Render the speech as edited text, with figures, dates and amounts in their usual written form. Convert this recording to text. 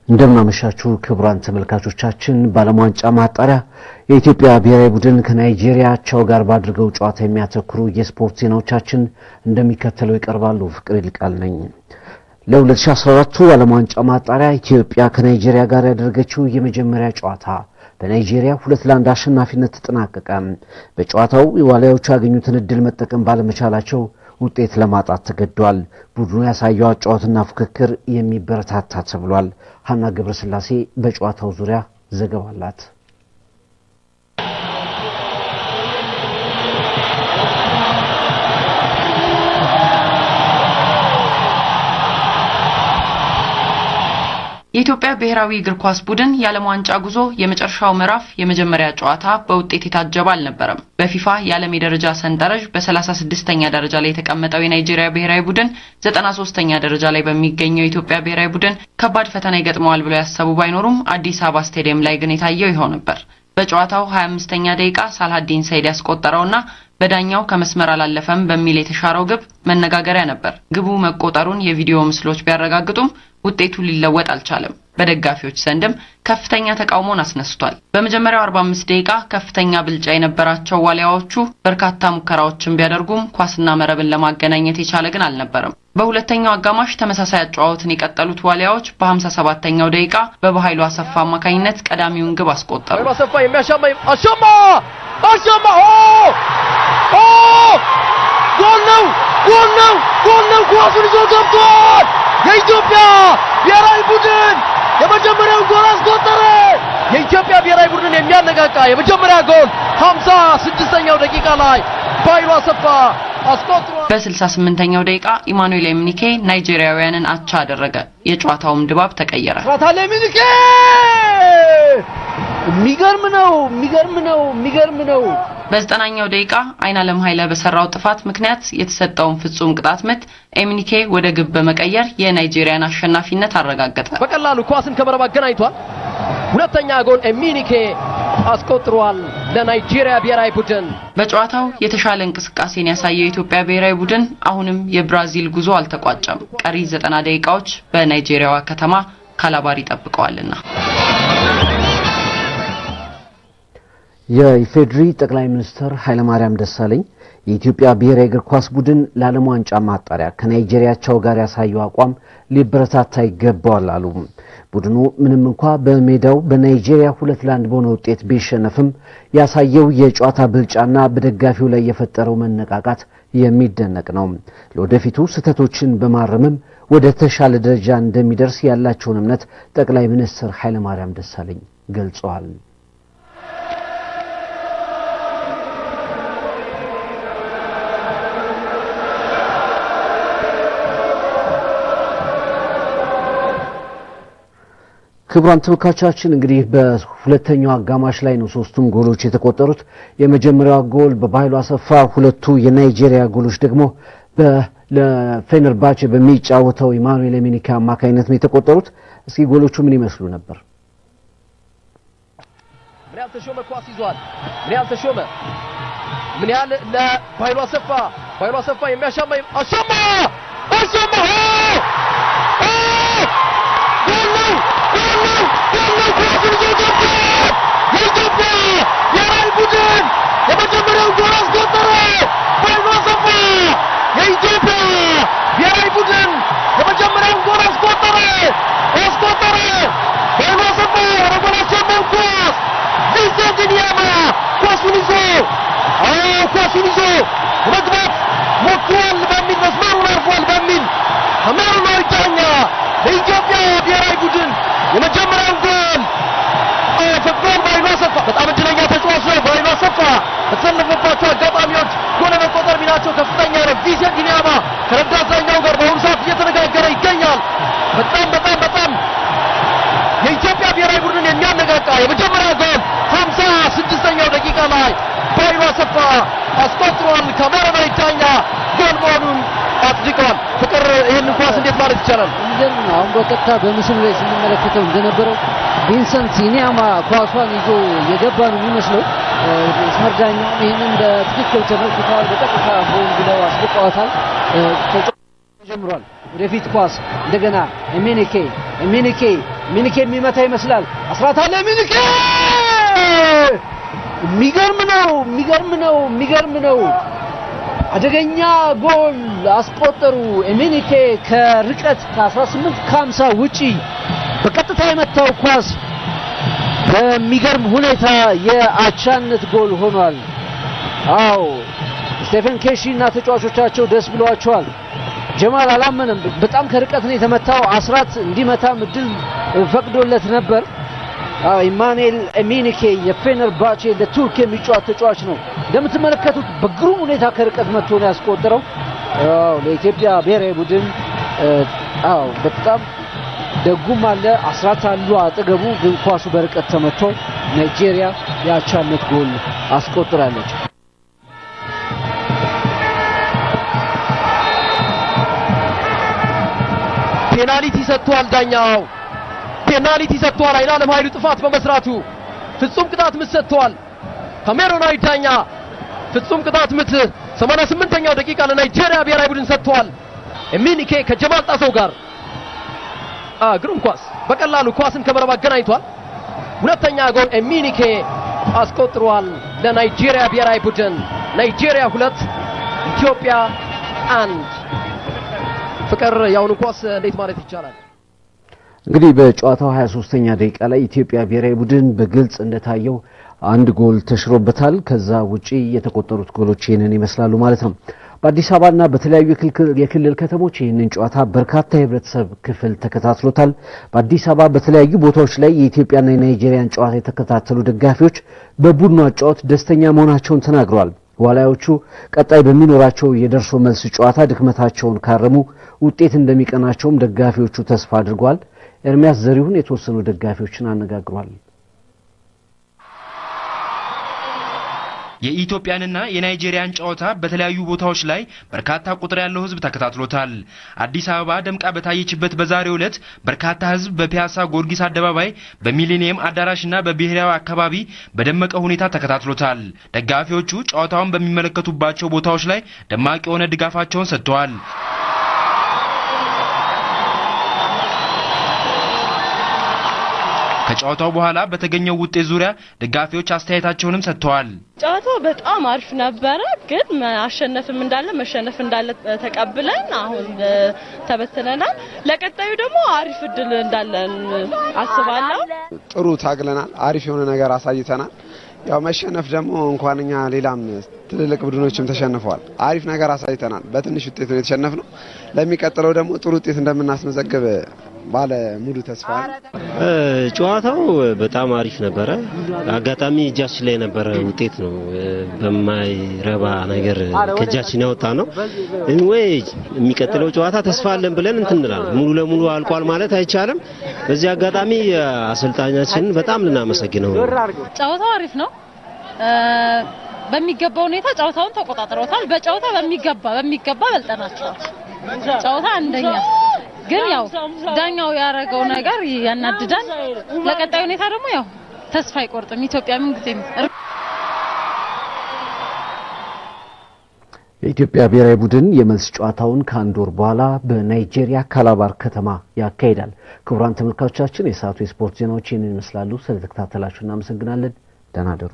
እንደምናመሻችሁ ክቡራን ተመልካቾቻችን ባለሟንጫ ማጣሪያ የኢትዮጵያ ብሔራዊ ቡድን ከናይጄሪያ አቻው ጋር ባድርገው ጨዋታ የሚያተኩሩ የስፖርት ዜናዎቻችን እንደሚከተለው ይቀርባሉ። ፍቅር ይልቃል ነኝ። ለ2014 ባለሟንጫ ማጣሪያ ኢትዮጵያ ከናይጄሪያ ጋር ያደረገችው የመጀመሪያ ጨዋታ በናይጄሪያ 2-1 አሸናፊነት ተጠናቀቀ። በጨዋታው የዋሊያዎቹ ያገኙትን እድል መጠቀም ባለመቻላቸው ውጤት ለማጣት ተገደዋል። ቡድኑ ያሳየው አጫዋትና ፍክክር የሚበረታታ ተብሏል። ሀና ገብረስላሴ በጨዋታው ዙሪያ ዘገባ አላት። የኢትዮጵያ ብሔራዊ እግር ኳስ ቡድን የዓለም ዋንጫ ጉዞ የመጨረሻው ምዕራፍ የመጀመሪያ ጨዋታ በውጤት የታጀበ አልነበረም። በፊፋ የዓለም የደረጃ ሰንጠረዥ በ36ኛ ደረጃ ላይ የተቀመጠው የናይጄሪያ ብሔራዊ ቡድን 93ኛ ደረጃ ላይ በሚገኘው የኢትዮጵያ ብሔራዊ ቡድን ከባድ ፈተና ይገጥመዋል ብለው ያሰቡ ባይኖሩም አዲስ አበባ ስቴዲየም ላይ ግን የታየው ይሆን ነበር። በጨዋታው 25ኛ ደቂቃ ሳልሃዲን ሰይድ ያስቆጠረውና በዳኛው ከመስመር አላለፈም በሚል የተሻረው ግብ መነጋገሪያ ነበር። ግቡ መቆጠሩን የቪዲዮ ምስሎች ቢያረጋግጡም ውጤቱ ሊለወጥ አልቻለም። በደጋፊዎች ዘንድም ከፍተኛ ተቃውሞን አስነስቷል። በመጀመሪያው 45 ደቂቃ ከፍተኛ ብልጫ የነበራቸው ዋሊያዎቹ በርካታ ሙከራዎችን ቢያደርጉም ኳስና መረብን ለማገናኘት የቻለ ግን አልነበረም። በሁለተኛው አጋማሽ ተመሳሳይ አጫዋወትን የቀጠሉት ዋሊያዎች በ57ኛው ደቂቃ በባህይሉ አሰፋ አማካኝነት ቀዳሚውን ግብ አስቆጠሩ። አሰፋ የሚያሻማ ጎል ነው ኳሱን ይዞ ገብቷል። የኢትዮጵያ ብሔራዊ ቡድን የመጀመሪያውን ጎል አስቆጠረ። የኢትዮጵያ ብሔራዊ ቡድን የሚያነቃቃ የመጀመሪያ ጎል 56ኛው ደቂቃ ላይ ባይሉ አሰፋ አስቆጥሯል። በ68ኛው ደቂቃ ኢማኑኤል ኤምኒኬ ናይጄሪያውያንን አቻ አደረገ። የጨዋታውም ድባብ ተቀየረ። ራታሌ ኤምኒኬ የሚገርም ነው። በ9ኛው ደቂቃ አይናለም ኃይለ በሰራው ጥፋት ምክንያት የተሰጠውን ፍጹም ቅጣት ምት ኤምኒኬ ወደ ግብ በመቀየር የናይጄሪያን አሸናፊነት አረጋገጠ። በቀላሉ ኳስን ከመረብ አገናኝቷል። ሁለተኛ ጎል ኤምኒኬ አስቆጥሯል ለናይጄሪያ ብሔራዊ ቡድን። በጨዋታው የተሻለ እንቅስቃሴን ያሳየው የኢትዮጵያ ብሔራዊ ቡድን አሁንም የብራዚል ጉዞ አልተቋጨም። ቀሪ 90 ደቂቃዎች በናይጄሪያዋ ከተማ ካላባሪ ተጠብቀዋልና። የኢፌድሪ ጠቅላይ ሚኒስትር ኃይለማርያም ደሳለኝ የኢትዮጵያ ብሔራዊ እግር ኳስ ቡድን ለዓለም ዋንጫ ማጣሪያ ከናይጄሪያ አቻው ጋር ያሳየው አቋም ሊበረታታ ይገባዋል አሉ። ቡድኑ ምንም እንኳን በሜዳው በናይጄሪያ 2-1 በሆነ ውጤት ቢሸነፍም ያሳየው የጨዋታ ብልጫና በደጋፊው ላይ የፈጠረው መነቃቃት የሚደነቅ ነው። ለወደፊቱ ስህተቶችን በማረምም ወደ ተሻለ ደረጃ እንደሚደርስ ያላቸውን እምነት ጠቅላይ ሚኒስትር ኃይለማርያም ደሳለኝ ገልጸዋል። ክቡራን ተመልካቾቻችን እንግዲህ በሁለተኛው አጋማሽ ላይ ነው ሶስቱም ጎሎች የተቆጠሩት። የመጀመሪያው ጎል በባህይሉ አሰፋ፣ ሁለቱ የናይጄሪያ ጎሎች ደግሞ ለፌነርባቼ በሚጫወተው ኢማኑኤል ኤምኒኬ አማካኝነት ነው የተቆጠሩት። እስኪ ጎሎቹ ምን ይመስሉ ነበር? ምን ያህል ተሾመ ኳስ ይዟል። ምን ያህል ለባህይሉ አሰፋ የሚያሻማ አሻማ የኢትዮጵያ ብሔራዊ ቡድን የመጀመሪያውን ጎል አስቆጠረ። ባይሉ አሰፋ የኢትዮጵያ ብሔራዊ ቡድን የመጀመሪያውን ጎል አስቆጠረ። ባይሉ አሰፋ ወደ አስቆጠረው ኳስ ቪንሰንት ኒያማ ኳሱን ይዞ መግባት ሞክሯል በሚል መስመሩን አልፏል በሚል አማኑኤል ዳኛ ለኢትዮጵያ ብሔራዊ ቡድን የመጀመሪያውን ጎል ፈቅዷል። ባይሉ አሰፋ በጣም እድለኛ ተጫዋች ነው። ባይሉ አሰፋ በተሰለፈባቸው አጋጣሚዎች ጎል መቆጠር ሚናቸው ከፍተኛ ነው። ቪንሰንት ኒያማ ከረዳት ዳኛው ጋር በአሁኑ ሰዓት እየተነጋገረ ይገኛል። በጣም የኢትዮጵያ ብሔራዊ ቡድን የሚያነቃቃ የመጀመሪያ ጎል 56ኛው ደቂቃ ላይ ባይሉ አሰፋ አስቆጥሯል። ካሜራማን ዳኛ ጎል መሆኑን አጽድቋል። ፍቅር ይሄን ኳስ እንዴት ማለት ይቻላል? አሁን በቀጥታ በምስሉ ላይ ስንመለከተው እንደነበረው ቪንሰንት ኒያማ ኳሷን ይዞ የገባ ነው የሚመስለው። ስመርዳኛው ይሄንን በትክክል ተመልክተዋል። በቀጥታ ሆን ብለው አስቆጥረዋታል። ጀምሯል ወደፊት ኳስ እንደገና ሚኒኬ የሚመታ ይመስላል አስራት አለ ሚኒኬ የሚገርም ነው አደገኛ ጎል አስቆጠሩ ሚኒኬ ከርቀት ከ18 ከ50 ውጪ በቀጥታ የመታው ኳስ በሚገርም ሁኔታ የአቻነት ጎል ሆኗል አው ስቴፈን ኬሺና ተጫዋቾቻቸው ደስ ብሏቸዋል ጀማል አላመነም በጣም ከርቀት ነው የተመታው አስራት እንዲመታ ምድል ፈቅዶለት ነበር ኢማኑኤል ሚኒኬ የፌነርባቼ ለቱርክ የሚጫወት ተጫዋች ነው እንደምትመለከቱት በግሩም ሁኔታ ከርቀት መጥቶ ነው ያስቆጠረው ለኢትዮጵያ ብሔራዊ ቡድን በጣም ደጉም አለ አስራት አሉ አጠገቡ ግን ኳሱ በርቀት ተመቶ ናይጄሪያ ያቻነት ጎል አስቆጥራለች ፔናልቲ ሰጥቷል ዳኛው ፔናልቲ ሰጥቷል አይናለም ኃይሉ ጥፋት በመስራቱ ፍጹም ቅጣት ምት ሰጥቷል ካሜሮናዊ ዳኛ ፍጹም ቅጣት ምት 88ኛው ደቂቃ ለናይጄሪያ ብሔራዊ ቡድን ሰጥቷል ሚኒኬ ከጀማል ጣሰው ጋር ግሩም ኳስ በቀላሉ ኳስን ከመረብ አገናኝቷል ሁለተኛ ጎል ሚኒኬ አስቆጥሯል ለናይጄሪያ ብሔራዊ ቡድን ናይጄሪያ 2 ኢትዮጵያ 1 ፍቅር ያውኑ ኳስ እንዴት ማለት ይቻላል እንግዲህ በጨዋታው 23ኛ ደቂቃ ላይ ኢትዮጵያ ብሔራዊ ቡድን በግልጽ እንደታየው አንድ ጎል ተሽሮበታል ከዛ ውጪ የተቆጠሩት ጎሎች ይሄንን ይመስላሉ ማለት ነው በአዲስ አበባና በተለያዩ የክልል ከተሞች ይሄንን ጨዋታ በርካታ የህብረተሰብ ክፍል ተከታትሎታል በአዲስ አበባ በተለያዩ ቦታዎች ላይ የኢትዮጵያና የናይጄሪያን ጨዋታ የተከታተሉ ደጋፊዎች በቡድኑ ጨዋታ ደስተኛ መሆናቸውን ተናግረዋል ዋላዮቹ ቀጣይ በሚኖራቸው የደርሶ መልስ ጨዋታ ድክመታቸውን ካረሙ ውጤት እንደሚቀናቸውም ደጋፊዎቹ ተስፋ አድርጓል ኤርሚያስ ዘሪሁን የተወሰኑ ደጋፊዎችን አነጋግሯል የኢትዮጵያንና የናይጄሪያን ጨዋታ በተለያዩ ቦታዎች ላይ በርካታ ቁጥር ያለው ህዝብ ተከታትሎታል አዲስ አበባ ደምቃ በታየችበት በዛሬው ዕለት በርካታ ህዝብ በፒያሳ ጊዮርጊስ አደባባይ በሚሊኒየም አዳራሽና በብሔራዊ አካባቢ በደመቀ ሁኔታ ተከታትሎታል ደጋፊዎቹ ጨዋታውን በሚመለከቱባቸው ቦታዎች ላይ ደማቅ የሆነ ድጋፋቸውን ሰጥተዋል ከጨዋታው በኋላ በተገኘው ውጤት ዙሪያ ደጋፊዎች አስተያየታቸውንም ሰጥተዋል ጨዋታው በጣም አሪፍ ነበር ግን አሸነፍም እንዳለ መሸነፍ እንዳለ ተቀብለን አሁን ተበተነናል ለቀጣዩ ደግሞ አሪፍ እድል እንዳለን አስባለሁ ጥሩ ታግለናል አሪፍ የሆነ ነገር አሳይተናል ያው መሸነፍ ደግሞ እንኳንኛ ሌላም ትልልቅ ቡድኖችም ተሸንፈዋል አሪፍ ነገር አሳይተናል በትንሽ ውጤት ነው የተሸነፍነው ለሚቀጥለው ደግሞ ጥሩ ውጤት እንደምናስመዘግብ ባለ ሙሉ ተስፋ ጨዋታው በጣም አሪፍ ነበር አጋጣሚ እጃችን ላይ ነበር ውጤት ነው በማይረባ ነገር ከጃችን ያወጣ ነው እንወይ የሚቀጥለው ጨዋታ ተስፋ አለን ብለን እንትንላለን ሙሉ ለሙሉ አልቋል ማለት አይቻልም በዚህ አጋጣሚ አሰልጣኛችን በጣም ልናመሰግነው ጨዋታው አሪፍ ነው በሚገባው ሁኔታ ጨዋታውን ተቆጣጥረውታል በጨዋታ በሚገባ በልጠናቸዋል ጨዋታ አንደኛ ግን ያው ዳኛው ያረጋው ነገር ያናድዳል ለቀጣዩ ሁኔታ ደግሞ ያው ተስፋ አይቆርጥም ኢትዮጵያ ምን ጊዜም የኢትዮጵያ ብሔራዊ ቡድን የመልስ ጨዋታውን ከአንድ ወር በኋላ በናይጄሪያ ካላባር ከተማ ያካሂዳል ክቡራን ተመልካቾቻችን የሰዓቱ የስፖርት ዜናዎች ይመስላሉ ስለተከታተላችሁ እናመሰግናለን ደህና ደሩ